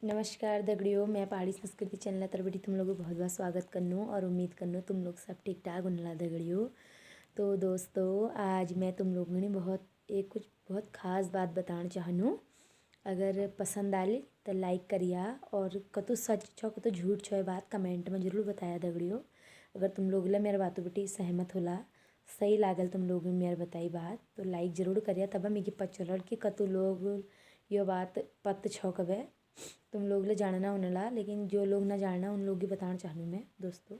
नमस्कार दगड़ियों, मैं पहाड़ी संस्कृति चैनल तरबड़ी तुम लोगों को बहुत बहुत स्वागत करनू और उम्मीद करनू तुम लोग सब ठीक ठाक होने दगड़ियों। तो दोस्तों, आज मैं तुम लोगों ने कुछ बहुत ख़ास बात बताना चाहनू। अगर पसंद आए तो लाइक करिया और कतो सच छो कतो झूठ छो ये बात कमेंट में ज़रूर बताया दगड़ियों। अगर तुम लोग ला मेरे बातों बेटी सहमत होला, सही लागल तुम लोग मेरे बताई बात, तो लाइक ज़रूर करिया। तब मेगी पता चलल कि कतो लोग यो बात पत छो कवे तुम लोग ले जानना होनेला, लेकिन जो लोग ना जानना उन लोग ही बताना चाहूँ मैं दोस्तों।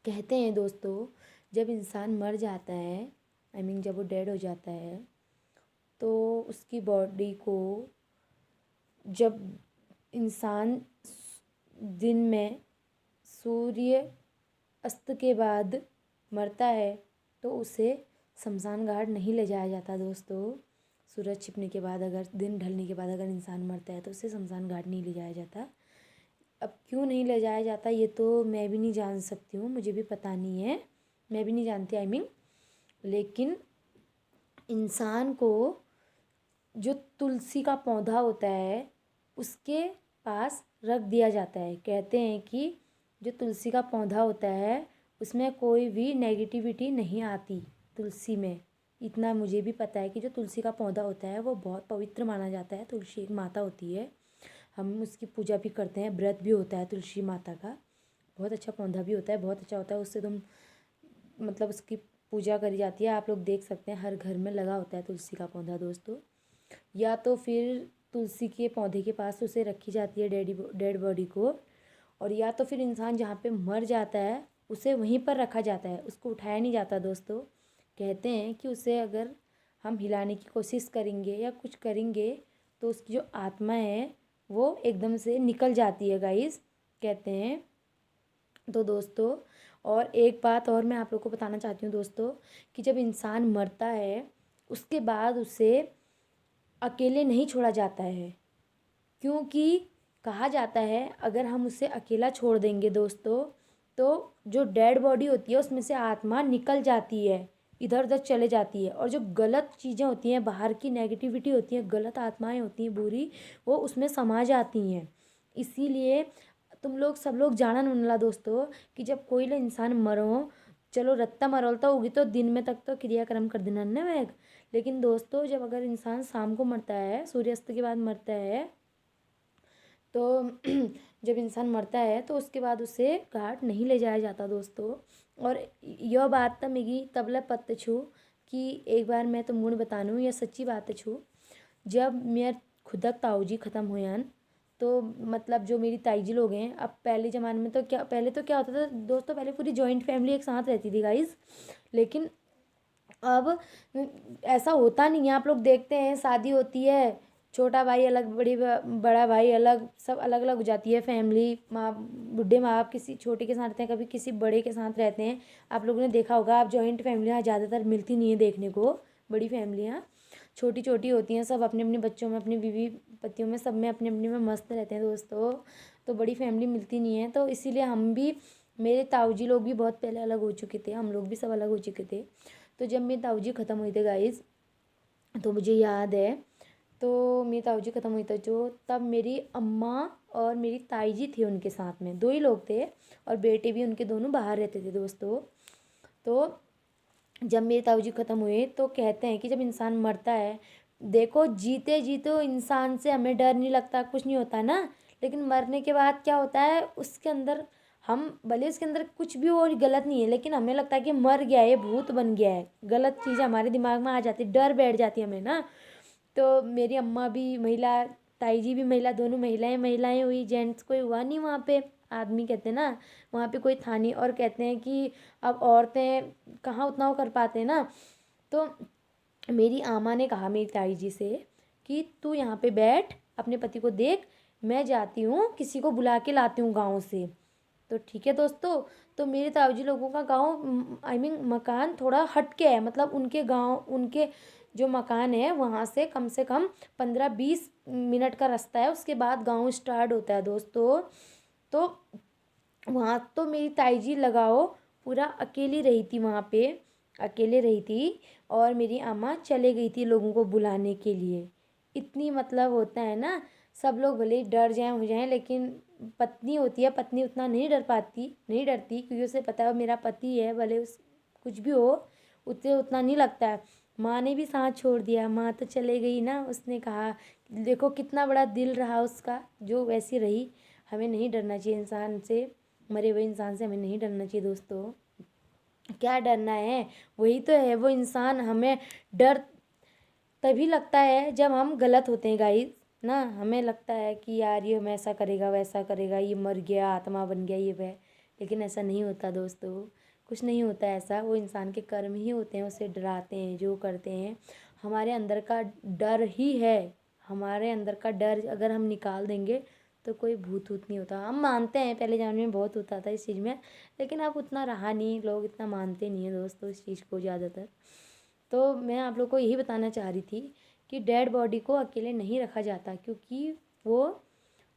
कहते हैं दोस्तों, जब इंसान मर जाता है, जब वो डेड हो जाता है, तो उसकी बॉडी को जब इंसान दिन में सूर्य अस्त के बाद मरता है तो उसे शमशान घाट नहीं ले जाया जाता दोस्तों। सूरज छिपने के बाद, अगर दिन ढलने के बाद अगर इंसान मरता है तो उसे शमशान घाट नहीं ले जाया जाता। अब क्यों नहीं ले जाया जाता ये तो मैं भी नहीं जान सकती हूँ, मुझे भी पता नहीं है, मैं भी नहीं जानती लेकिन इंसान को जो तुलसी का पौधा होता है उसके पास रख दिया जाता है। कहते हैं कि जो तुलसी का पौधा होता है उसमें कोई भी नेगेटिविटी नहीं आती। तुलसी में इतना मुझे भी पता है कि जो तुलसी का पौधा होता है वो बहुत पवित्र माना जाता है। तुलसी एक माता होती है, हम उसकी पूजा भी करते हैं, व्रत भी होता है तुलसी माता का। बहुत अच्छा पौधा भी होता है, बहुत अच्छा होता है। उससे तुम उसकी पूजा करी जाती है। आप लोग देख सकते हैं हर घर में लगा होता है तुलसी का पौधा दोस्तों। या तो फिर तुलसी के पौधे के पास उसे रखी जाती है डेड बॉडी को, और या तो फिर इंसान जहाँ पे मर जाता है उसे वहीं पर रखा जाता है, उसको उठाया नहीं जाता दोस्तों। कहते हैं कि उसे अगर हम हिलाने की कोशिश करेंगे या कुछ करेंगे तो उसकी जो आत्मा है वो एकदम से निकल जाती है गाइस, कहते हैं। तो दोस्तों, और एक बात और मैं आप लोग को बताना चाहती हूँ दोस्तों, कि जब इंसान मरता है उसके बाद उसे अकेले नहीं छोड़ा जाता है, क्योंकि कहा जाता है अगर हम उसे अकेला छोड़ देंगे दोस्तों तो जो डेड बॉडी होती है उसमें से आत्मा निकल जाती है, इधर उधर चले जाती है, और जो गलत चीज़ें होती हैं, बाहर की नेगेटिविटी होती है, गलत आत्माएं होती हैं बुरी, वो उसमें समा जाती हैं। इसीलिए तुम लोग सब लोग जानन उनला दोस्तों कि जब कोई ला इंसान मरो, चलो रत्ता मरोलता होगी तो दिन में तक तो क्रियाक्रम कर देना न वैग, लेकिन दोस्तों जब अगर इंसान शाम को मरता है, सूर्यास्त के बाद मरता है, तो जब इंसान मरता है तो उसके बाद उसे घाट नहीं ले जाया जाता दोस्तों। और यह बात तो मेरी तबला पत्त छू कि एक बार मैं तो मुड़ बतानू, यह सच्ची बात छू। जब मेरे खुदक ताऊ जी ख़त्म हुए तो जो मेरी ताई जी लोग हैं, अब पहले ज़माने में तो पहले तो क्या होता था दोस्तों, पहले पूरी जॉइंट फैमिली एक साथ रहती थी गाइस, लेकिन अब ऐसा होता नहीं है। आप लोग देखते हैं शादी होती है, छोटा भाई अलग, बड़ा भाई अलग, सब अलग अलग हो जाती है फैमिली। माँ बुढ़े माँ बाप किसी छोटे के साथ रहते हैं, कभी किसी बड़े के साथ रहते हैं। आप लोगों ने देखा होगा, आप जॉइंट फैमिलियाँ ज़्यादातर मिलती नहीं है देखने को। बड़ी फैमिलियाँ छोटी छोटी होती हैं, सब अपने अपने बच्चों में, अपनी बीवी पतियों में, सब में अपने अपने में मस्त रहते हैं दोस्तों। तो बड़ी फैमिली मिलती नहीं है, तो इसीलिए हम भी, मेरे ताऊ जी लोग भी बहुत पहले अलग हो चुके थे, हम लोग भी सब अलग हो चुके थे। तो जब मेरे ताऊ जी ख़त्म हुए थे गाइस, तो मुझे याद है, तो मेरी ताऊ जी ख़त्म हुई थी जो, तब मेरी अम्मा और मेरी ताई जी थी उनके साथ में, दो ही लोग थे, और बेटे भी उनके दोनों बाहर रहते थे दोस्तों। तो जब मेरे ताऊ जी ख़त्म हुए तो कहते हैं कि जब इंसान मरता है, देखो जीते जीते इंसान से हमें डर नहीं लगता, कुछ नहीं होता ना, लेकिन मरने के बाद क्या होता है उसके अंदर, हम भले उसके अंदर कुछ भी और गलत नहीं है, लेकिन हमें लगता है कि मर गया है, भूत बन गया है, गलत चीज़ हमारे दिमाग में आ जाती है, डर बैठ जाती है हमें ना। तो मेरी अम्मा भी महिला, ताई जी भी महिला, दोनों महिलाएं महिलाएं हुई, जेंट्स कोई हुआ नहीं वहाँ पे, आदमी कहते हैं ना, वहाँ पे कोई था नहीं। और कहते हैं कि अब औरतें कहाँ उतना वो कर पाते हैं ना। तो मेरी आमा ने कहा मेरी ताई जी से कि तू यहाँ पे बैठ, अपने पति को देख, मैं जाती हूँ किसी को बुला के लाती हूँ गाँव से। तो ठीक है दोस्तों, तो मेरे ताऊ जी लोगों का गांव, मकान थोड़ा हट के है, उनके गांव, उनके जो मकान है वहाँ से कम 15-20 मिनट का रास्ता है, उसके बाद गांव स्टार्ट होता है दोस्तों। तो वहाँ तो मेरी ताई जी लगाओ पूरा अकेली रही थी, वहाँ पे अकेले रही थी, और मेरी अम्मा चले गई थी लोगों को बुलाने के लिए। इतनी होता है ना, सब लोग भले ही डर जाएं हो जाएं, लेकिन पत्नी होती है, पत्नी उतना नहीं डरती क्योंकि उसे पता है वो मेरा पति है, भले उस कुछ भी हो उसे उतना नहीं लगता है। माँ ने भी साथ छोड़ दिया, माँ तो चले गई ना, उसने कहा देखो कितना बड़ा दिल रहा उसका, जो वैसी रही। हमें नहीं डरना चाहिए इंसान से, मरे हुए इंसान से हमें नहीं डरना चाहिए दोस्तों। क्या डरना है, वही तो है वो इंसान। हमें डर तभी लगता है जब हम गलत होते हैं गाइस ना, हमें लगता है कि यार ये हम ऐसा करेगा वैसा करेगा, ये मर गया आत्मा बन गया ये वह, लेकिन ऐसा नहीं होता दोस्तों, कुछ नहीं होता ऐसा। वो इंसान के कर्म ही होते हैं उसे डराते हैं जो करते हैं। हमारे अंदर का डर ही है, हमारे अंदर का डर अगर हम निकाल देंगे तो कोई भूत ऊत नहीं होता। हम मानते हैं पहले ज़माने में बहुत होता था इस चीज़ में, लेकिन अब उतना रहा नहीं, लोग इतना मानते नहीं है दोस्तों इस चीज़ को ज़्यादातर। तो मैं आप लोग को यही बताना चाह रही थी कि डेड बॉडी को अकेले नहीं रखा जाता, क्योंकि वो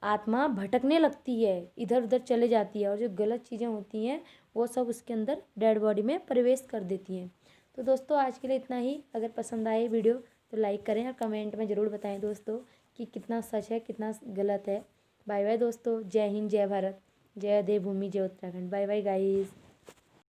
आत्मा भटकने लगती है, इधर उधर चले जाती है, और जो गलत चीज़ें होती हैं वो सब उसके अंदर डेड बॉडी में प्रवेश कर देती हैं। तो दोस्तों आज के लिए इतना ही। अगर पसंद आए वीडियो तो लाइक करें और कमेंट में ज़रूर बताएं दोस्तों कि कितना सच है कितना गलत है। बाय बाय दोस्तों, जय हिंद, जय भारत, जय देवभूमि, जय उत्तराखंड। Bye bye guys.